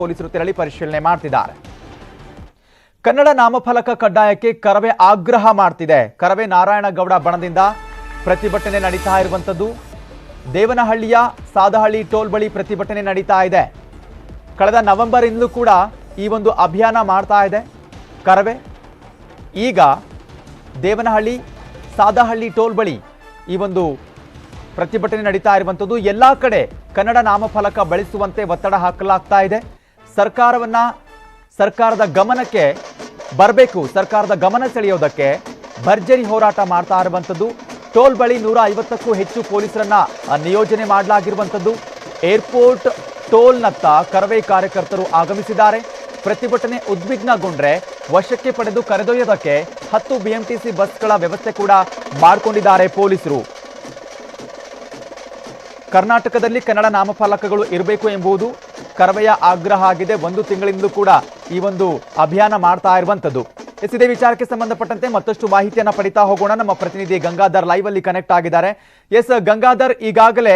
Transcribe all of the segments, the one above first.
ಪೊಲೀಸರು ತೆರಳಿ ಪರಿಶೀಲನೆ ಮಾಡ್ತಿದ್ದಾರೆ. ಕನ್ನಡ ನಾಮಫಲಕ ಕಡ್ಡಾಯಕ್ಕೆ ಕರವೇ ಆಗ್ರಹ ಮಾಡ್ತಿದೆ. ಕರವೇ ನಾರಾಯಣಗೌಡ ಬಣದಿಂದ ಪ್ರತಿಭಟನೆ ನಡೀತಾ ಇರುವಂತದ್ದು. ದೇವನಹಳ್ಳಿಯ ಸಾದಹಳ್ಳಿ ಟೋಲ್ ಬಳಿ ಪ್ರತಿಭಟನೆ ನಡೀತಾ ಇದೆ. ಕಳೆದ ನವೆಂಬರ್ ಇಂದಲೂ ಕೂಡ ಈ ಒಂದು ಅಭಿಯಾನ ಮಾಡ್ತಾ ಇದೆ ಕರವೇ. ಈಗ ದೇವನಹಳ್ಳಿ ಸಾದಹಳ್ಳಿ ಟೋಲ್ ಬಳಿ ಈ ಒಂದು ಪ್ರತಿಭಟನೆ ನಡೀತಾ ಇರುವಂತದ್ದು. ಎಲ್ಲಾ ಕಡೆ ಕನ್ನಡ ನಾಮಫಲಕ ಬಳಸುವಂತೆ ಒತ್ತಡ ಹಾಕಲಾಗ್ತಾ ಇದೆ. ಸರ್ಕಾರದ ಗಮನಕ್ಕೆ ಬರಬೇಕು, ಸರ್ಕಾರದ ಗಮನ ಸೆಳೆಯೋದಕ್ಕೆ ಭರ್ಜರಿ ಹೋರಾಟ ಮಾಡ್ತಾ ಇರುವಂತದ್ದು. ಟೋಲ್ ಬಳಿ 150ಕ್ಕೂ ಹೆಚ್ಚು ಪೊಲೀಸರನ್ನ ನಿಯೋಜನೆ ಮಾಡಲಾಗಿರುವಂತದ್ದು. ಏರ್ಪೋರ್ಟ್ ಟೋಲ್ನತ್ತ ಕರವೇ ಕಾರ್ಯಕರ್ತರು ಆಗಮಿಸಿದ್ದಾರೆ. ಪ್ರತಿಭಟನೆ ಉದ್ವಿಗ್ನಗೊಂಡ್ರೆ ವಶಕ್ಕೆ ಪಡೆದು ಕರೆದೊಯ್ಯೋದಕ್ಕೆ 10 BMTC ಬಸ್ಗಳ ವ್ಯವಸ್ಥೆ ಕೂಡ ಮಾಡಿಕೊಂಡಿದ್ದಾರೆ ಪೊಲೀಸರು. ಕರ್ನಾಟಕದಲ್ಲಿ ಕನ್ನಡ ನಾಮಫಲಕಗಳು ಇರಬೇಕು ಎಂಬುದು ಕರವೆಯ ಆಗ್ರಹ ಆಗಿದೆ. 1 ತಿಂಗಳಿಂದಲೂ ಕೂಡ ಈ ಒಂದು ಅಭಿಯಾನ ಮಾಡ್ತಾ ಇರುವಂತದ್ದು. ಇದೇ ವಿಚಾರಕ್ಕೆ ಸಂಬಂಧಪಟ್ಟಂತೆ ಮತ್ತಷ್ಟು ಮಾಹಿತಿಯನ್ನ ಪಡಿತಾ ಹೋಗೋಣ. ನಮ್ಮ ಪ್ರತಿನಿಧಿ ಗಂಗಾಧರ್ ಲೈವ್ ಅಲ್ಲಿ ಕನೆಕ್ಟ್ ಆಗಿದ್ದಾರೆ. ಗಂಗಾಧರ್, ಈಗಾಗಲೇ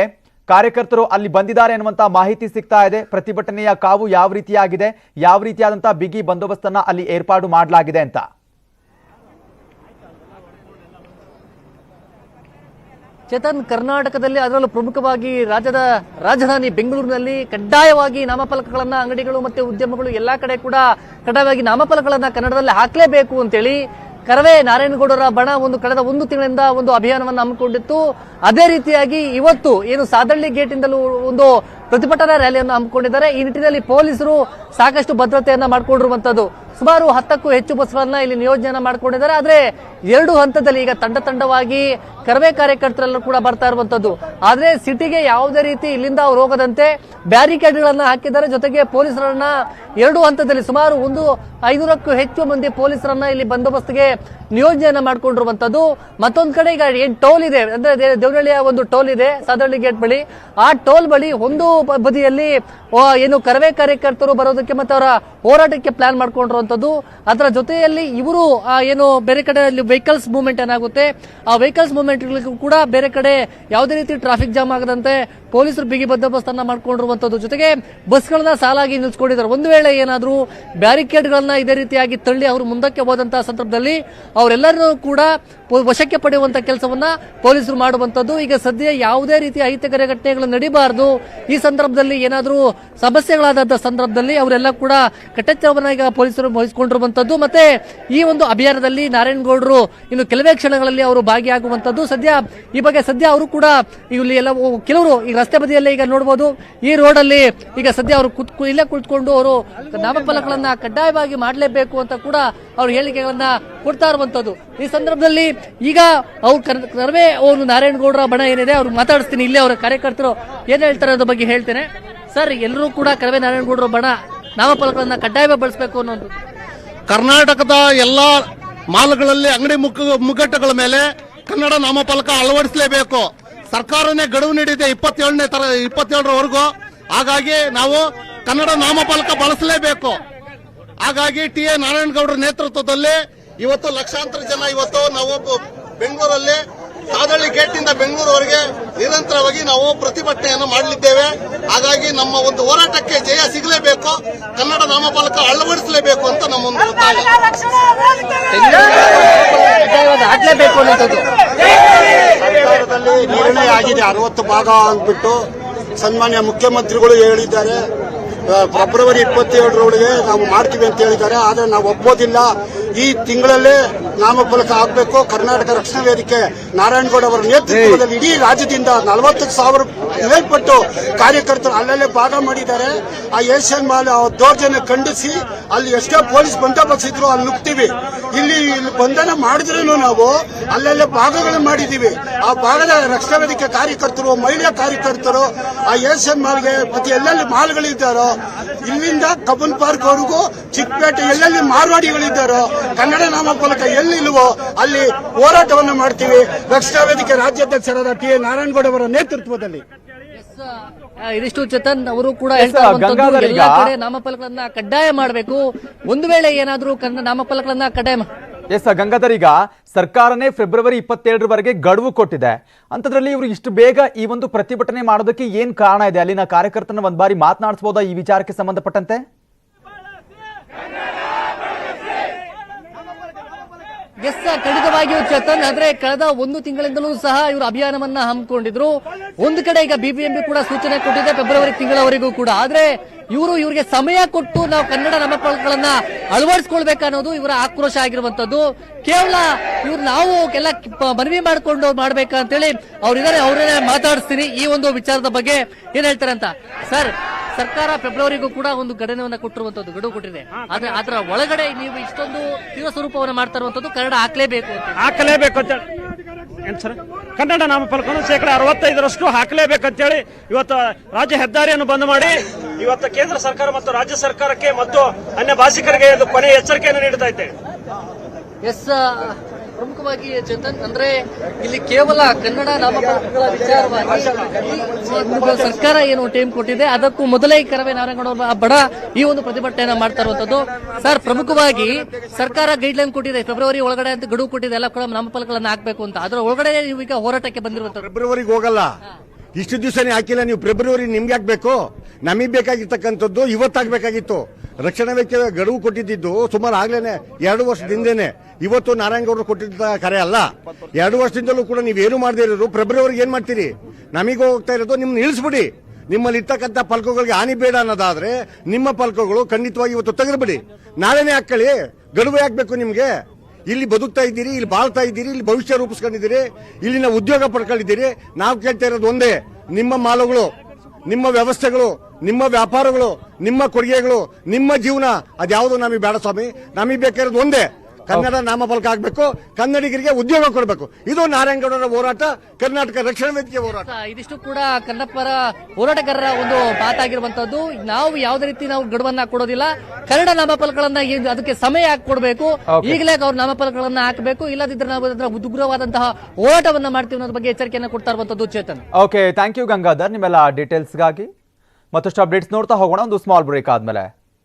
ಕಾರ್ಯಕರ್ತರು ಅಲ್ಲಿ ಬಂದಿದ್ದಾರೆ ಅನ್ನುವಂತ ಮಾಹಿತಿ ಸಿಗ್ತಾ ಇದೆ. ಪ್ರತಿಭಟನೆಯ ಕಾವು ಯಾವ ರೀತಿಯಾಗಿದೆ, ಯಾವ ರೀತಿಯಾದಂತಹ ಬಿಗಿ ಬಂದೋಬಸ್ತನ್ನ ಅಲ್ಲಿ ಏರ್ಪಾಡು ಮಾಡಲಾಗಿದೆ ಅಂತ? ಚೇತನ್, ಕರ್ನಾಟಕದಲ್ಲಿ ಅದರಲ್ಲೂ ಪ್ರಮುಖವಾಗಿ ರಾಜ್ಯದ ರಾಜಧಾನಿ ಬೆಂಗಳೂರಿನಲ್ಲಿ ಕಡ್ಡಾಯವಾಗಿ ನಾಮಫಲಕಗಳನ್ನ ಅಂಗಡಿಗಳು ಮತ್ತೆ ಉದ್ಯಮಗಳು ಎಲ್ಲಾ ಕಡೆ ಕೂಡ ಕಡ್ಡಾಯವಾಗಿ ನಾಮಫಲಕಗಳನ್ನ ಕನ್ನಡದಲ್ಲಿ ಹಾಕಲೇಬೇಕು ಅಂತೇಳಿ ಕರವೇ ನಾರಾಯಣಗೌಡರ ಬಣ ಕಳೆದ 1 ತಿಂಗಳಿಂದ ಒಂದು ಅಭಿಯಾನವನ್ನು ಹಮ್ಮಿಕೊಂಡಿತ್ತು. ಅದೇ ರೀತಿಯಾಗಿ ಇವತ್ತು ಏನು ಸಾದಳ್ಳಿ ಗೇಟ್ ಇಂದಲೂ ಒಂದು ಪ್ರತಿಭಟನಾ ರ್ಯಾಲಿಯನ್ನು ಹಮ್ಮಿಕೊಂಡಿದ್ದಾರೆ. ಈ ನಿಟ್ಟಿನಲ್ಲಿ ಪೊಲೀಸರು ಸಾಕಷ್ಟು ಭದ್ರತೆಯನ್ನ ಮಾಡಿಕೊಂಡಿರುವಂತದ್ದು. ಸುಮಾರು 10ಕ್ಕೂ ಹೆಚ್ಚು ಬಸ್ಗಳನ್ನ ಇಲ್ಲಿ ನಿಯೋಜನೆ ಮಾಡಿಕೊಂಡಿದ್ದಾರೆ. ಆದ್ರೆ 2 ಹಂತದಲ್ಲಿ ಈಗ ತಂಡವಾಗಿ ಕರವೇ ಕಾರ್ಯಕರ್ತರೆಲ್ಲರೂ ಕೂಡ ಬರ್ತಾ ಇರುವಂತದ್ದು. ಆದ್ರೆ ಸಿಟಿಗೆ ಯಾವುದೇ ರೀತಿ ಇಲ್ಲಿಂದ ಅವ್ರು ಹೋಗದಂತೆ ಬ್ಯಾರಿಕೇಡ್ಗಳನ್ನ ಹಾಕಿದ್ದಾರೆ. ಜೊತೆಗೆ ಪೊಲೀಸರನ್ನ 2 ಹಂತದಲ್ಲಿ ಸುಮಾರು 500ಕ್ಕೂ ಹೆಚ್ಚು ಮಂದಿ ಪೊಲೀಸರನ್ನ ಇಲ್ಲಿ ಬಂದೋಬಸ್ತ್ಗೆ ನಿಯೋಜನೆ ಮಾಡಿಕೊಂಡಿರುವಂತದ್ದು. ಮತ್ತೊಂದ್ ಕಡೆ ಈಗ ಏನ್ ಟೋಲ್ ಇದೆ ಅಂದ್ರೆ ದೇವನಹಳ್ಳಿಯ ಒಂದು ಟೋಲ್ ಇದೆ ಸಾದಹಳ್ಳಿ ಗೇಟ್ ಬಳಿ. ಆ ಟೋಲ್ ಬಳಿ ಒಂದು ಬದಿಯಲ್ಲಿ ಏನು ಕರವೇ ಕಾರ್ಯಕರ್ತರು ಬರೋದಕ್ಕೆ ಮತ್ತೆ ಅವರ ಹೋರಾಟಕ್ಕೆ ಪ್ಲಾನ್ ಮಾಡ್ಕೊಂಡಿರುವಂತದ್ದು. ಅದರ ಜೊತೆಯಲ್ಲಿ ಇವರು ಏನು ಬೇರೆ ಕಡೆ ವೆಹಿಕಲ್ಸ್ ಮೂವ್ಮೆಂಟ್ ಏನಾಗುತ್ತೆ, ಆ ವೆಹಿಕಲ್ಸ್ ಮೂವ್ಮೆಂಟ್ ಕೂಡ ಬೇರೆ ಕಡೆ ಯಾವುದೇ ರೀತಿ ಟ್ರಾಫಿಕ್ ಜಾಮ್ ಆಗದಂತೆ ಪೊಲೀಸರು ಬಿಗಿ ಬಂದೋಬಸ್ತ್ ಅನ್ನ ಮಾಡ್ಕೊಂಡಿರುವಂತದ್ದು. ಜೊತೆಗೆ ಬಸ್ಗಳನ್ನ ಸಾಲಾಗಿ ನಿಲ್ಸ್ಕೊಂಡಿದ್ದಾರೆ. ಒಂದು ವೇಳೆ ಏನಾದ್ರೂ ಬ್ಯಾರಿಕೇಡ್ ಗಳನ್ನ ಇದೇ ರೀತಿಯಾಗಿ ತಳ್ಳಿ ಅವರು ಮುಂದಕ್ಕೆ ಹೋದಂತಹ ಸಂದರ್ಭದಲ್ಲಿ ಅವರೆಲ್ಲರೂ ಕೂಡ ವಶಕ್ಕೆ ಪಡೆಯುವಂತಹ ಕೆಲಸವನ್ನ ಪೊಲೀಸರು ಮಾಡುವಂತದ್ದು. ಈಗ ಸದ್ಯ ಯಾವುದೇ ರೀತಿಯ ಅಹಿತಕರ ಘಟನೆಗಳು ನಡೀಬಾರದು, ಈ ಸಂದರ್ಭದಲ್ಲಿ ಏನಾದರೂ ಸಮಸ್ಯೆಗಳಾದಂತಹ ಸಂದರ್ಭದಲ್ಲಿ ಅವರೆಲ್ಲ ಕೂಡ ಕಟ್ಟೆಚ್ಚರವನ್ನ ಈಗ ಪೊಲೀಸರು ವಹಿಸಿಕೊಂಡಿರುವಂತದ್ದು. ಮತ್ತೆ ಈ ಒಂದು ಅಭಿಯಾನದಲ್ಲಿ ನಾರಾಯಣಗೌಡರು ಇನ್ನು ಕೆಲವೇ ಕ್ಷಣಗಳಲ್ಲಿ ಅವರು ಭಾಗಿಯಾಗುವಂತದ್ದು. ಈ ಬಗ್ಗೆ ಸದ್ಯ ಅವರು ಕೂಡ ಇಲ್ಲಿ ಎಲ್ಲ ಕೆಲವರು ಈ ರಸ್ತೆ ಬದಿಯಲ್ಲೇ ಈಗ ನೋಡಬಹುದು. ಈ ರೋಡ್ ಅಲ್ಲಿ ಈಗ ಸದ್ಯ ಅವರು ಇಲ್ಲೇ ಕುಳಿತುಕೊಂಡು ಅವರು ನಾಮಫಲಕಗಳನ್ನ ಕಡ್ಡಾಯವಾಗಿ ಮಾಡಲೇಬೇಕು ಅಂತ ಕೂಡ ಅವರು ಹೇಳಿಕೆಗಳನ್ನ ಕೊಡ್ತಾ ಇರುವಂತದ್ದು. ಈ ಸಂದರ್ಭದಲ್ಲಿ ಈಗ ಅವ್ರು ಕರವೇ ಅವರು ನಾರಾಯಣಗೌಡರ ಬಣ ಏನಿದೆ ಅವ್ರು ಮಾತಾಡಿಸ್ತೀನಿ. ಇಲ್ಲೇ ಅವರ ಕಾರ್ಯಕರ್ತರು ಏನ್ ಹೇಳ್ತಾರೆ ಅದ್ರ ಬಗ್ಗೆ ಹೇಳ್ತೇನೆ. ಸರ್, ಎಲ್ಲರೂ ಕೂಡ ಕರವೇ ನಾರಾಯಣಗೌಡರ ಬಣ ನಾಮಫಲಕಗಳನ್ನ ಕಡ್ಡಾಯವಾಗಿ ಬಳಸಬೇಕು ಅನ್ನೋದು ಕರ್ನಾಟಕದ ಎಲ್ಲಾ ಮಾಲ್ಗಳಲ್ಲಿ ಅಂಗಡಿ ಮುಗ್ಗಟ್ಟುಗಳ ಮೇಲೆ ಕನ್ನಡ ನಾಮಫಲಕ ಅಳವಡಿಸಲೇಬೇಕು. ಸರ್ಕಾರನೇ ಗಡುವು ನೀಡಿದೆ 27ರವರೆಗೂ. ಹಾಗಾಗಿ ನಾವು ಕನ್ನಡ ನಾಮಫಲಕ ಬಳಸಲೇಬೇಕು. ಹಾಗಾಗಿ ಟಿ.ಎ. ನಾರಾಯಣಗೌಡರ ನೇತೃತ್ವದಲ್ಲಿ ಇವತ್ತು ಲಕ್ಷಾಂತರ ಜನ ಇವತ್ತು ನಾವು ಬೆಂಗಳೂರಲ್ಲಿ ಸಾದಳ್ಳಿ ಗೇಟ್ ಇಂದ ಬೆಂಗಳೂರುವರೆಗೆ ನಿರಂತರವಾಗಿ ನಾವು ಪ್ರತಿಭಟನೆಯನ್ನು ಮಾಡಲಿದ್ದೇವೆ. ಹಾಗಾಗಿ ನಮ್ಮ ಒಂದು ಹೋರಾಟಕ್ಕೆ ಜಯ ಸಿಗಲೇಬೇಕು, ಕನ್ನಡ ನಾಮಫಲಕ ಅಳವಡಿಸಲೇಬೇಕು ಅಂತ ನಮ್ಮ ಒಂದು ಒತ್ತಾಯ. ಸರ್ಕಾರದಲ್ಲಿ ನಿರ್ಣಯ ಆಗಿದೆ 60 ಭಾಗ ಅಂದ್ಬಿಟ್ಟು ಸನ್ಮಾನ್ಯ ಮುಖ್ಯಮಂತ್ರಿಗಳು ಹೇಳಿದ್ದಾರೆ. ಫೆಬ್ರವರಿ 27ರೊಳಗೆ ನಾವು ಮಾಡ್ತೀವಿ ಅಂತ ಹೇಳಿದ್ದಾರೆ. ಆದರೆ ನಾವು ಒಪ್ಪೋದಿಲ್ಲ. ಈ ತಿಂಗಳಲ್ಲೇ ನಾಮಫಲಕ ಹಾಕಬೇಕು. ಕರ್ನಾಟಕ ರಕ್ಷಣಾ ವೇದಿಕೆ ನಾರಾಯಣಗೌಡ ಅವರ ನೇತೃತ್ವದಲ್ಲಿ ಇಡೀ ರಾಜ್ಯದಿಂದ 40,000 ಮೇಲ್ಪಟ್ಟು ಕಾರ್ಯಕರ್ತರು ಅಲ್ಲಲ್ಲೇ ಭಾಗ ಮಾಡಿದ್ದಾರೆ. ಆ ಏಷ್ಯನ್ ಮಾಲ್ ದೌರ್ಜನ್ಯ ಖಂಡಿಸಿ ಅಲ್ಲಿ ಎಷ್ಟೋ ಪೊಲೀಸ್ ಬಂದೋಬಸ್ತ್ ಇದ್ರು ಅಲ್ಲಿ ನುಗ್ತೀವಿ. ಇಲ್ಲಿ ಬಂಧನ ಮಾಡಿದ್ರೂ ನಾವು ಅಲ್ಲಲ್ಲೇ ಭಾಗಗಳು ಮಾಡಿದೀವಿ. ಆ ಭಾಗದ ರಕ್ಷಣಾ ವೇದಿಕೆ ಕಾರ್ಯಕರ್ತರು, ಮಹಿಳಾ ಕಾರ್ಯಕರ್ತರು ಆ ಏಷ್ಯನ್ ಮಾಲ್ಗೆ ಮತ್ತೆ ಎಲ್ಲೆಲ್ಲಿ ಮಾಲ್ಗಳಿದ್ದಾರೋ ಇಲ್ಲಿಂದ ಕಬ್ಬನ್ ಪಾರ್ಕ್ ವರೆಗೂ ಚಿಕ್ಕಪೇಟೆ ಎಲ್ಲೆಲ್ಲಿ ಮಾರ್ವಾಡಿಗಳಿದ್ದಾರೋ ಕನ್ನಡ ನಾಮಫಲಕ ಎಲ್ಲಿಲ್ವೋ ಅಲ್ಲಿ ಹೋರಾಟವನ್ನು ಮಾಡ್ತೀವಿ. ರಕ್ಷಣಾ ವೇದಿಕೆ ರಾಜ್ಯಾಧ್ಯಕ್ಷರಾದ ಟಿ.ಎ. ನಾರಾಯಣಗೌಡ ಅವರ ನೇತೃತ್ವದಲ್ಲಿ. ಇದಿಷ್ಟು ಚೇತನ್ ಅವರು ಕೂಡ ಎಲ್ಲಾ ಕಡೆ ನಾಮಫಲಕಗಳನ್ನ ಕಡ್ಡಾಯ ಮಾಡಬೇಕು. ಒಂದು ವೇಳೆ ಏನಾದರೂ ನಾಮಫಲಕಗಳನ್ನ ಕಡ್ಡಾಯ ಗಂಗಾಧರ್, ಈಗ ಸರ್ಕಾರನೇ ಫೆಬ್ರವರಿ 27ರವರೆಗೆ ಗಡುವು ಕೊಟ್ಟಿದೆ. ಅಂತದ್ರಲ್ಲಿ ಇವರು ಇಷ್ಟು ಬೇಗ ಈ ಒಂದು ಪ್ರತಿಭಟನೆ ಮಾಡೋದಕ್ಕೆ ಏನ್ ಕಾರಣ ಇದೆ? ಅಲ್ಲಿನ ಕಾರ್ಯಕರ್ತನ ಒಂದ್ ಬಾರಿ ಮಾತನಾಡಿಸಬಹುದಾ ಈ ವಿಚಾರಕ್ಕೆ ಸಂಬಂಧಪಟ್ಟಂತೆ? ಎಸ್ ಖಂಡಿತವಾಗಿಯೂ ಚೇತನ್, ಆದ್ರೆ ಕಳೆದ ಒಂದು ತಿಂಗಳಿಂದಲೂ ಸಹ ಇವರು ಅಭಿಯಾನವನ್ನ ಹಮ್ಮಿಕೊಂಡಿದ್ರು. ಒಂದು ಕಡೆ ಈಗ ಬಿಬಿಎಂಪಿ ಕೂಡ ಸೂಚನೆ ಕೊಟ್ಟಿದೆ ಫೆಬ್ರವರಿ ತಿಂಗಳವರೆಗೂ ಕೂಡ. ಆದ್ರೆ ಇವರಿಗೆ ಸಮಯ ಕೊಟ್ಟು ನಾವು ಕನ್ನಡ ನಾಮಫಲಕಗಳನ್ನ ಅಳವಡಿಸಿಕೊಳ್ಬೇಕನ್ನೋದು ಇವರ ಆಕ್ರೋಶ ಆಗಿರುವಂತದ್ದು. ಕೇವಲ ಇವ್ರು ನಾವು ಎಲ್ಲ ಮನವಿ ಮಾಡ್ಕೊಂಡು ಮಾಡ್ಬೇಕಂತೇಳಿ ಅವ್ರಿದ್ದಾರೆ, ಅವ್ರನ್ನೇ ಮಾತಾಡಿಸ್ತೀನಿ ಈ ಒಂದು ವಿಚಾರದ ಬಗ್ಗೆ ಏನ್ ಹೇಳ್ತಾರೆ ಅಂತ. ಸರ್, ಸರ್ಕಾರ ಫೆಬ್ರವರಿಗೂ ಕೂಡ ಒಂದು ಗಡನವನ್ನ ಕೊಟ್ಟಿರುವಂತದ್ದು, ಗಡುವು ಕೊಟ್ಟಿದೆ. ಆದ್ರೆ ಅದರ ಒಳಗಡೆ ನೀವು ಇಷ್ಟೊಂದು ತೀವ್ರ ಸ್ವರೂಪವನ್ನ ಮಾಡ್ತಾ ಇರುವಂತದ್ದು ಕನ್ನಡ ಹಾಕ್ಲೇಬೇಕು ಅಂತ ಏನ್ ಸರ್, ಕನ್ನಡ ನಾಮಫಲಕವನ್ನು 65% ಹಾಕಲೇಬೇಕಂತೇಳಿ ಇವತ್ತು ರಾಜ್ಯ ಹೆದ್ದಾರಿಯನ್ನು ಬಂದ್ ಮಾಡಿ ಇವತ್ತು ಕೇಂದ್ರ ಸರ್ಕಾರ ಮತ್ತು ರಾಜ್ಯ ಸರ್ಕಾರಕ್ಕೆ ಮತ್ತು ಅನ್ಯ ಭಾಷಿಕರಿಗೆ ಒಂದು ಕೊನೆ ಎಚ್ಚರಿಕೆಯನ್ನು ನೀಡುತ್ತಾ ಇದ್ದೇವೆ. ಎಸ್, ಪ್ರಮುಖವಾಗಿ ಚೇತನ್, ಅಂದ್ರೆ ಇಲ್ಲಿ ಕೇವಲ ಕನ್ನಡ ನಾಮಫಲಕಗಳ ವಿಚಾರವಾಗಿ ಸರ್ಕಾರ ಏನು ಟೈಮ್ ಕೊಟ್ಟಿದೆ, ಅದಕ್ಕೂ ಮೊದಲೇ ಕರವೇ ನಾರಾಯಣಗೌಡ ಬಡ ಈ ಒಂದು ಪ್ರತಿಭಟನೆಯನ್ನ ಮಾಡ್ತಾ ಇರುವಂತದ್ದು. ಸರ್, ಪ್ರಮುಖವಾಗಿ ಸರ್ಕಾರ ಗೈಡ್ ಲೈನ್ ಕೊಟ್ಟಿದೆ, ಫೆಬ್ರವರಿ ಒಳಗಡೆ ಅಂತ ಗಡುವು ಕೊಟ್ಟಿದೆ, ಎಲ್ಲ ಕೂಡ ನಾಮಫಲಕಗಳನ್ನ ಹಾಕಬೇಕು ಅಂತ. ಅದರ ಒಳಗಡೆ ನೀವು ಈಗ ಹೋರಾಟಕ್ಕೆ ಬಂದಿರುವಂತದ್ದು. ಫೆಬ್ರವರಿಗೆ ಹೋಗಲ್ಲ, ಇಷ್ಟು ದಿವಸನೇ ಹಾಕಿಲ್ಲ ನೀವು. ಫೆಬ್ರವರಿ ನಿಮ್ಗೆ ಹಾಕ್ಬೇಕು, ನಮಗೆ ಬೇಕಾಗಿರ್ತಕ್ಕಂಥದ್ದು ಇವತ್ತಾಗಬೇಕಾಗಿತ್ತು. ರಕ್ಷಣಾ ವೆಚ್ಚ ಗಡುವು ಕೊಟ್ಟಿದ್ದು ಸುಮಾರು ಆಗ್ಲೇನೆ 2 ವರ್ಷದಿಂದೇನೆ. ಇವತ್ತು ನಾರಾಯಣಗೌಡರು ಕೊಟ್ಟಿದ್ದ ಕರೆ ಅಲ್ಲ. 2 ವರ್ಷದಿಂದಲೂ ಕೂಡ ನೀವೇನು ಮಾಡದೇ ಇರೋರು ಫೆಬ್ರವರಿಗೆ ಏನ್ ಮಾಡ್ತೀರಿ? ನಮಗೆ ಹೋಗ್ತಾ ಇರೋದು ನಿಮ್ನ ಇಳಿಸ್ಬಿಡಿ. ನಿಮ್ಮಲ್ಲಿ ಇರ್ತಕ್ಕಂಥ ಫಲಕಗಳಿಗೆ ಹಾನಿ ಬೇಡ ಅನ್ನೋದಾದ್ರೆ ನಿಮ್ಮ ಫಲಕಗಳು ಖಂಡಿತವಾಗಿ ಇವತ್ತು ತೆಗೆದುಬಿಡಿ, ನಾಳೆನೇ ಹಾಕೊಳ್ಳಿ. ಗಡುವೆ ಹಾಕ್ಬೇಕು ನಿಮ್ಗೆ. ಇಲ್ಲಿ ಬದುಕ್ತಾ ಇದ್ದೀರಿ, ಇಲ್ಲಿ ಬಾಳ್ತಾ ಇದ್ದೀರಿ, ಇಲ್ಲಿ ಭವಿಷ್ಯ ರೂಪಿಸ್ಕೊಂಡಿದ್ದೀರಿ, ಇಲ್ಲಿನ ಉದ್ಯೋಗ ಪಡ್ಕೊಂಡಿದ್ದೀರಿ. ನಾವು ಕೇಳ್ತಾ ಇರೋದು ಒಂದೇ, ನಿಮ್ಮ ಮಾಲುಗಳು, ನಿಮ್ಮ ವ್ಯವಸ್ಥೆಗಳು, ನಿಮ್ಮ ವ್ಯಾಪಾರಗಳು, ನಿಮ್ಮ ಕೊಡುಗೆಗಳು, ನಿಮ್ಮ ಜೀವನ ಅದ್ಯಾವುದು ನಮಗೆ ಬೇಡ ಸ್ವಾಮಿ. ನಮಗೆ ಬೇಕಾಗಿರೋದು ಒಂದೇ, ಕನ್ನಡ ನಾಮಫಲಕ ಆಗಬೇಕು, ಕನ್ನಡಿಗರಿಗೆ ಉದ್ಯೋಗ ಕೊಡಬೇಕು. ಇದು ನಾರಾಯಣಗೌಡರ ಹೋರಾಟ, ಕರ್ನಾಟಕ ರಕ್ಷಣಾ ವೇದಿಕೆ ಹೋರಾಟ. ಇದಿಷ್ಟು ಕೂಡ ಕನ್ನಡಪರ ಹೋರಾಟಗಾರರ ಒಂದು ಮಾತಾಗಿರುವಂತದ್ದು. ನಾವು ಯಾವುದೇ ರೀತಿ ನಾವು ಗಡುವನ್ನ ಕೊಡೋದಿಲ್ಲ. ಕನ್ನಡ ನಾಮಫಲಕಗಳನ್ನ ಅದಕ್ಕೆ ಸಮಯ ಕೊಡಬೇಕು, ಈಗಲೇ ಅವ್ರ ನಾಮಫಲಕಗಳನ್ನ ಹಾಕಬೇಕು, ಇಲ್ಲದಿದ್ದರೆ ನಾವು ಅದರ ಉಗ್ರವಾದಂತಹ ಹೋರಾಟವನ್ನ ಮಾಡ್ತೀವಿ ಅನ್ನೋದ್ರ ಬಗ್ಗೆ ಎಚ್ಚರಿಕೆಯನ್ನು ಕೊಡ್ತಾ ಇರುವಂತದ್ದು. Chetan, okay, thank you Gangadhar ನಿಮ್ಮೆಲ್ಲ ಡೀಟೇಲ್ಸ್ಗಾಗಿ. ಮತ್ತಷ್ಟು ಅಪ್ಡೇಟ್ಸ್ ನೋಡ್ತಾ ಹೋಗೋಣ ಒಂದು ಸ್ಮಾಲ್ ಬ್ರೇಕ್ ಆದ್ಮೇಲೆ.